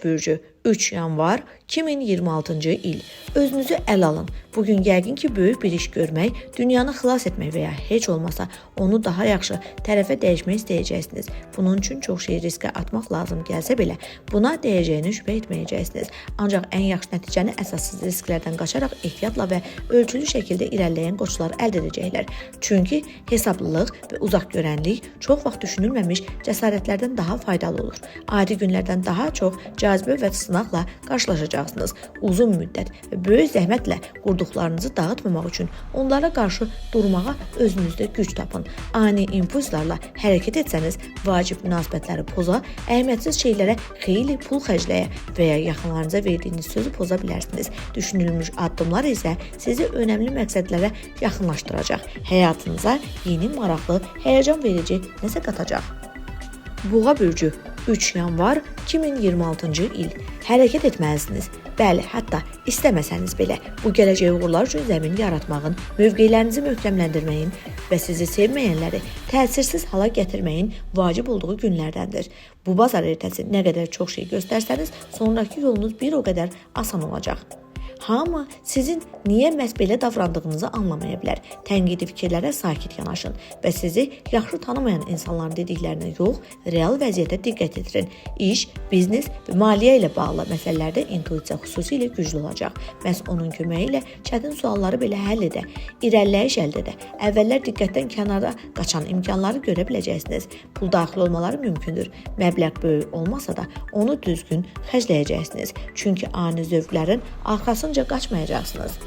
Yengeç bürcü 3 yanvar 2026-cı il. Özünüzü əl alın. Bugün yəqin ki, böyük bir iş görmək, dünyanı xilas etmək və ya heç olmasa onu daha yaxşı tərəfə dəyişmək istəyəcəksiniz. Bunun üçün çox şey riskə atmaq lazım gəlsə belə, buna dəyəcəyini şübhə etməyəcəksiniz. Ancaq ən yaxşı nəticəni əsassız risklərdən qaçaraq ehtiyatla və ölçülü şəkildə irəliləyən qoçlar əldə edəcəklər. Çünki hesablılıq və uzaqgörənlik çox vaxt düşünülməmiş cəsarətlərdən daha faydalı olur. Adi günlərdən daha çox cazibə və sınaqla qarşılaşacaqsınız. Uzun müddət və böyük zəhmətlə qurduqlarınızı dağıtmamaq üçün onlara qarşı durmağa özünüzdə güc tapın. Ani impulslarla hərəkət etsəniz, vacib münasibətləri poza, əhəmiyyətsiz şeylərə xeyli pul xərcləyə və ya yaxınlarınıza verdiyiniz sözü poza bilərsiniz. Düşünülmüş addımlar isə sizi önəmli məqsədlərə yaxınlaşdıracaq. Həyatınıza yeni, maraqlı, həyəcan verici nəsə qatacaq. Boğa bürcü 3 yanvar 2026-cı il. Hərəkət etməlisiniz. Bəli, hətta istəməsəniz belə bu gələcək uğurlar üçün zəmin yaratmağın, mövqelərinizi möhkəmləndirməyin və sizi sevməyənləri təsirsiz hala gətirməyin vacib olduğu günlərdəndir. Bu bazar ertəsi nə qədər çox şey göstərsəniz, sonraki yolunuz bir o qədər asan olacaq. Hamı sizin niyə məhz belə davrandığınızı anlamaya bilər. Tənqidi fikirlərə sakit yanaşın və sizi yaxşı tanımayan insanların dediklərinə yox, real vəziyyətə diqqət yetirin. İş, biznes və maliyyə ilə bağlı məsələlərdə intuisiya xüsusilə güclü olacaq. Məhz onun köməyi ilə çətin sualları belə həll edə, irəliləyiş əldə edə, əvvəllər diqqətdən kənara qaçan imkanları görə biləcəksiniz. Pul daxil olmaları mümkündür. Məbləğ böyük olmasa da onu düzgün xərcləyəcəksiniz. Çünki ani zövqlərin arxasınca qaçmayacaqsınız.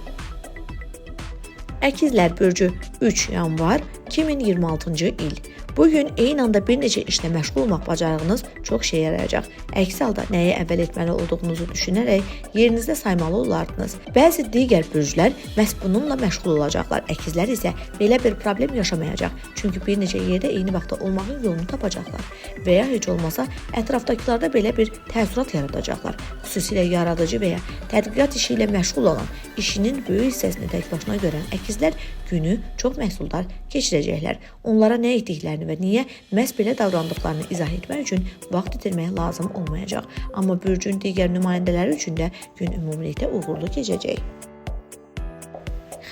Əkizlər bürcü 3 yanvar 2026-cı il. Bugün eyni anda bir neçə işlə məşğul olmaq bacarığınız çox şey yarayacaq. Əks halda nəyi əvvəl etməli olduğunuzu düşünərək yerinizdə saymalı olardınız. Bəzi digər bürclər məhz bununla məşğul olacaqlar. Əkizlər isə belə bir problem yaşamayacaq. Çünki bir neçə yerdə eyni vaxtda olmağın yolunu tapacaqlar. Və ya heç olmasa ətrafdakılarda belə bir təəssürat yaradacaqlar. Xüsusilə yaradıcı və ya tədqiqat işi ilə məşğul olan, işinin böyük hissəsini tək başına görən əkizlər günü çox məhsuldar keçirəcəklər. Onlara nə etdiklərini və niyə məhz belə davrandıqlarını izah etmək üçün vaxt itirmək lazım olmayacaq. Amma bürcün digər nümayəndələri üçün də gün ümumilikdə uğurlu keçəcək.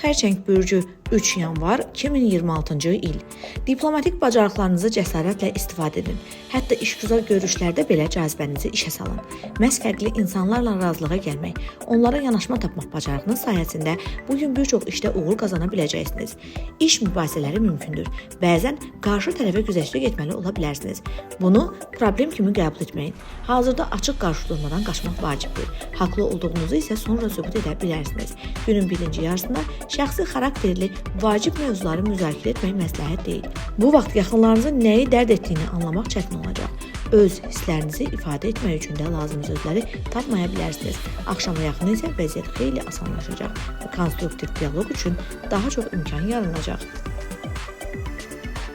Xərçəng bürcü 3 yanvar 2026-cı il. Diplomatik bacarıqlarınızı cəsarətlə istifadə edin. Hətta işgüzar görüşlərdə belə cazibənizi işə salın. Məhz fərqli insanlarla razılığa gəlmək, onlara yanaşma tapmaq bacarığınız sayəsində bugün bir çox işdə uğur qazana biləcəksiniz. İş mübahisələri mümkündür. Bəzən qarşı tərəfə güzəştə getməli ola bilərsiniz. Bunu problem kimi qəbul etməyin. Hazırda açıq qarşıdurmadan qaçmaq vacibdir. Haqlı olduğunuzu isə sonra sübut edə bilərsiniz. Günün birinci yarısında şəxsi xarakterli vacib mövzuları müzakirə etmək məsləhət deyil. Bu vaxt yaxınlarınızın nəyi dərd etdiyini anlamaq çətin olacaq. Öz hisslərinizi ifadə etmək üçün də lazım sözləri tapmaya bilərsiniz. Axşama yaxın isə vəziyyət xeyli asanlaşacaq və konstruktiv dialoq üçün daha çox imkan yaranacaq.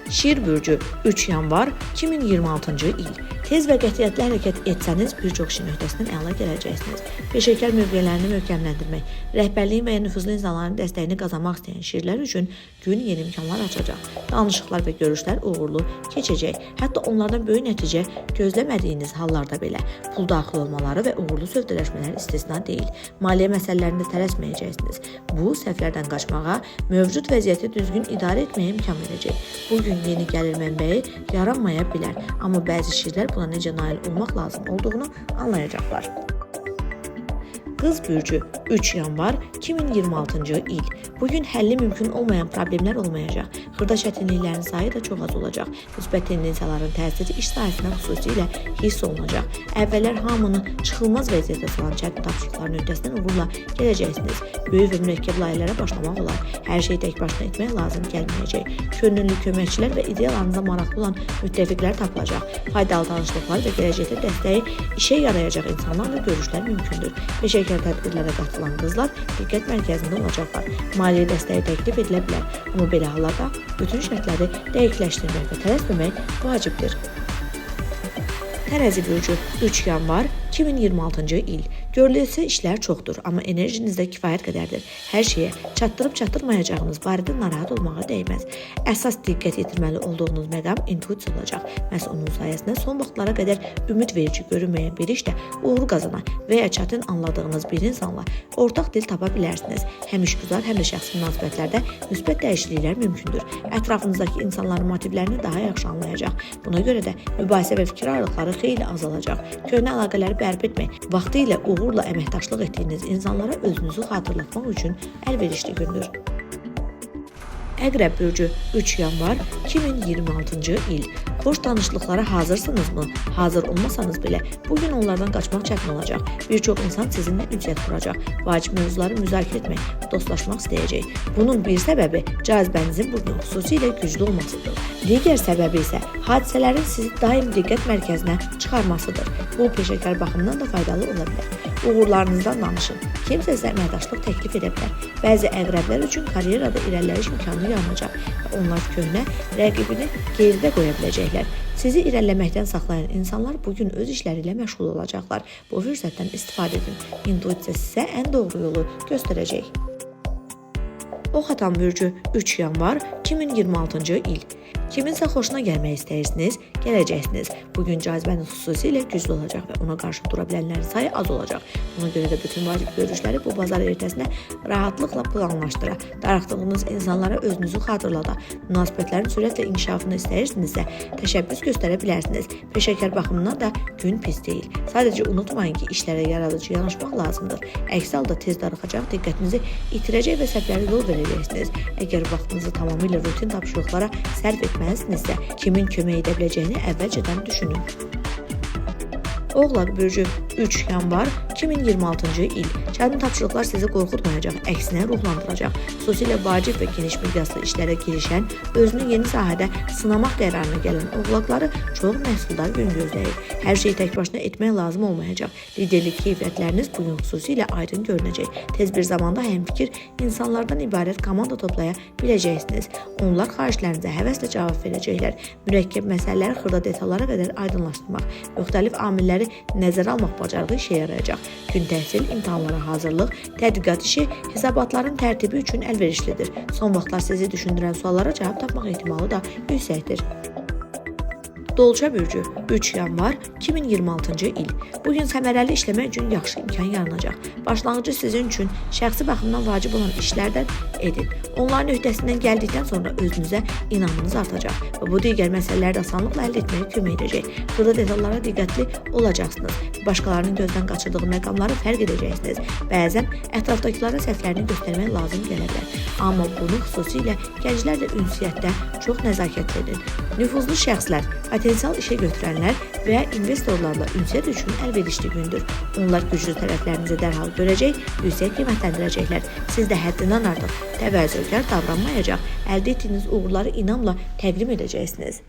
Şir bürcü 3 yanvar 2026-cı il. Tez və qətiyyətli hərəkət etsəniz bir çox işin öhdəsindən əla gələcəksiniz. Peşəkar mövqelərini möhkəmləndirmək, rəhbərliyin və ya nüfuzlu insanların dəstəyini qazanmaq istəyən şirlər üçün gün yeni imkanlar açacaq. Danışıqlar və görüşlər uğurlu keçəcək. Hətta onlardan böyük nəticə gözləmədiyiniz hallarda belə pul daxil olmaları və uğurlu sövdələşmələr istisna deyil. Maliyyə məsələlərində tələsməyəcəksiniz. Bu, səhvlərdən qaçmağa, mövcud vəziyyəti düzgün idarə etməyə imkan verəcək. Bugün yeni gəlir mənbəyi yaranmaya bilər, amma bəzi şirlər buna necə nail olmaq lazım olduğunu anlayacaqlar. Qız bürcü 3 yanvar 2026-cı il. Bugün həlli mümkün olmayan problemlər olmayacaq. Xırda çətinliklərin sayı da çox az olacaq. Müsbət tendensiyaların təsiri iş sahəsində xüsusilə hiss olunacaq. Əvvəllər hamını çıxılmaz vəziyyətə salan çətin tapşırıqların öhdəsindən uğurla gələcəksiniz. Böyük və mürəkkəb layihələrə başlamaq olar. Hər şeyi tək başına etmək lazım gəlməyəcək. Könüllü köməkçilər və ideyalarınıza maraqlı olan müttəfiqlər tapılacaq. Faydalı tanışlıqlar və gələcəkdə dəstəyi işə yarayacaq insanlarla görüşlər mümkündür. Peşəkar tədbirlərə qatılan qızlar diqqət mərkəzində olacaqlar. Maliyyə dəstəyi təklif edilə bilər, amma belə hallarda bütün şərtləri dəqiqləşdirmək və tələsməmək vacibdir. Tərəzi bürcü 3 yanvar 2026-cı il. Görüləcək işlər çoxdur, amma enerjiniz də kifayət qədərdir. Hər şeyə çatdırıb-çatdırmayacağınız barədə narahat olmağa dəyməz. Əsas diqqət yetirməli olduğunuz məqam intuisiya olacaq. Məhz onun sayəsində son vaxtlara qədər ümid verici görünməyən bir işdə uğur qazanan və ya çətin anladığınız bir insanla ortaq dil tapa bilərsiniz. Həm işgüzar, həm də şəxsi münasibətlərdə müsbət dəyişikliklər mümkündür. Ətrafınızdakı insanların motivlərini daha yaxşı anlayacaq. Buna görə də mübahisə və fikir ayrılıqları xeyli azalacaq. Köhnə əlaqələri bərpa etmək, vaxtı ilə uğurla əməkdaşlıq etdiyiniz insanlara özünüzü xatırlatmaq üçün əlverişli gündür. Əqrəb bürcü 3 yanvar 2026-cı il. Xoş tanışlıqlara hazırsınızmı? Hazır olmasanız belə bugün onlardan qaçmaq çətin olacaq. Bir çox insan sizinlə ünsiyyət quracaq. Vacib mövzuları müzakirə etmək, dostlaşmaq istəyəcək. Bunun bir səbəbi cazibənizin bugün xüsusilə güclü olmasıdır. Digər səbəbi isə hadisələrin sizi daim diqqət mərkəzinə çıxarmasıdır. Bu peşəkar baxımdan da faydalı ola bilər. Uğurlarınızdan danışın. Kimsə sizə əməkdaşlıq təklif edə bilər. Bəzi əqrəblər üçün karyerada irəliləyiş imkanı yaranacaq və onlar köhnə rəqibini geridə qoya biləcəklər. Sizi irəliləməkdən saxlayan insanlar bugün öz işləri ilə məşğul olacaqlar. Bu fürsətdən istifadə edin. İntuisiya sizə ən doğru yolu göstərəcək. Ox atan bürcü 3 yanvar 2026-cı il. Kiminsə xoşuna gəlmək istəyirsiniz, gələcəksiniz. Bugün cazibəniz xüsusilə güclü olacaq və ona qarşı dura bilənlərin sayı az olacaq. Buna görə də bütün vacib görüşləri bu bazar ertəsinə rahatlıqla planlaşdıra. Darıxdığınız insanlara özünüzü xatırlada. Münasibətlərin sürətlə inkişafını istəyirsinizsə, təşəbbüs göstərə bilərsiniz. Peşəkar baxımından da gün pis deyil. Sadəcə unutmayın ki, işlərə yaradıcı yanaşmaq lazımdır. Əks halda tez darıxacaq, diqqətinizi itirəcək və səhvlərə yol verəcəksiniz. Əgər vaxtınızı tamamilə rutin tapşırıqlara sərf etməlisinizsə, kimin kömək edə biləcəyini əvvəlcədən düşünün. Oğlaq bürcü 3 yanvar 2026-cı il. Çətin tapşırıqlar sizi qorxutmayacaq, əksinə ruhlandıracaq. Xüsusilə vacib və geniş miqyaslı işlərə girişən, özünü yeni sahədə sınamaq qərarına gələn oğlaqları çox məhsuldar gün gözləyir. Hər şeyi tək başına etmək lazım olmayacaq. Liderlik keyfiyyətləriniz bugün xüsusilə aydın görünəcək. Tez bir zamanda həmfikir insanlardan ibarət komanda toplaya biləcəksiniz. Onlar xahişlərinizə həvəslə cavab verəcəklər. Mürəkkəb məsələləri xırda detallara qədər aydınlaşdırmaq, müxtəlif amilləri nəzərə almaq bacarığı işə yarayacaq. Gün təhsil, imtahanlara hazırlıq, tədqiqat işi, hesabatların tərtibi üçün əlverişlidir. Son vaxtlar sizi düşündürən suallara cavab tapmaq ehtimalı da yüksəkdir. Dolça bürcü 3 yanvar 2026-cı il. Bugün səmərəli işləmək üçün yaxşı imkan yaranacaq. Başlanğıcı sizin üçün şəxsi baxımdan vacib olan işlərdən edin. Onların öhdəsindən gəldikdən sonra özünüzə inamınız artacaq və bu digər məsələləri asanlıqla əldə etməyə kömək edəcək. Xırda detallara diqqətli olacaqsınız. Başqalarının gözdən qaçırdığı məqamları fərq edəcəksiniz. Bəzən ətrafdakılara səhvlərini göstərmək lazım gələ bilər. Amma bunu xüsusilə gənclərlə ünsiyyətdə çox nəzakətli edin. Nüfuzlu şəxslər, potensial işə götürənlər və ya investorlarla ünsiyyət üçün əlverişli gündür. Onlar güclü tərəflərinizi dərhal görəcək, yüksək qiymətləndirəcəklər. Siz də həddindən artıq təvazökar davranmayacaq, əldə etdiyiniz uğurları inamla təqdim edəcəksiniz.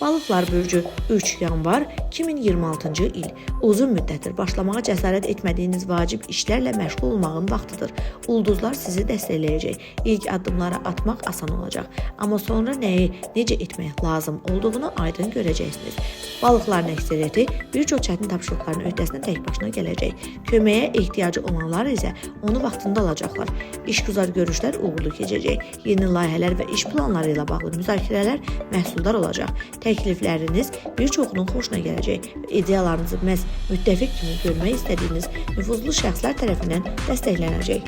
Balıqlar bürcü 3 yanvar 2026-cı il. Uzun müddətdir başlamağa cəsarət etmədiyiniz vacib işlərlə məşğul olmağın vaxtıdır. Ulduzlar sizi dəstəkləyəcək. İlk addımları atmaq asan olacaq. Amma sonra nəyi, necə etmək lazım olduğunu aydın görəcəksiniz. Balıqların əksəriyyəti bir çox çətin tapşırıqların öhdəsindən tək başına gələcək. Köməyə ehtiyacı olanlar isə onu vaxtında alacaqlar. İşgüzar görüşlər uğurlu keçəcək. Yeni layihələr və iş planları ilə bağlı müzakirələr məhsuldar olacaq. Təklifləriniz bir çoxunun xoşuna gələcək və ideyalarınızı məhz müttəfiq kimi görmək istədiyiniz nüfuzlu şəxslər tərəfindən dəstəklənəcək.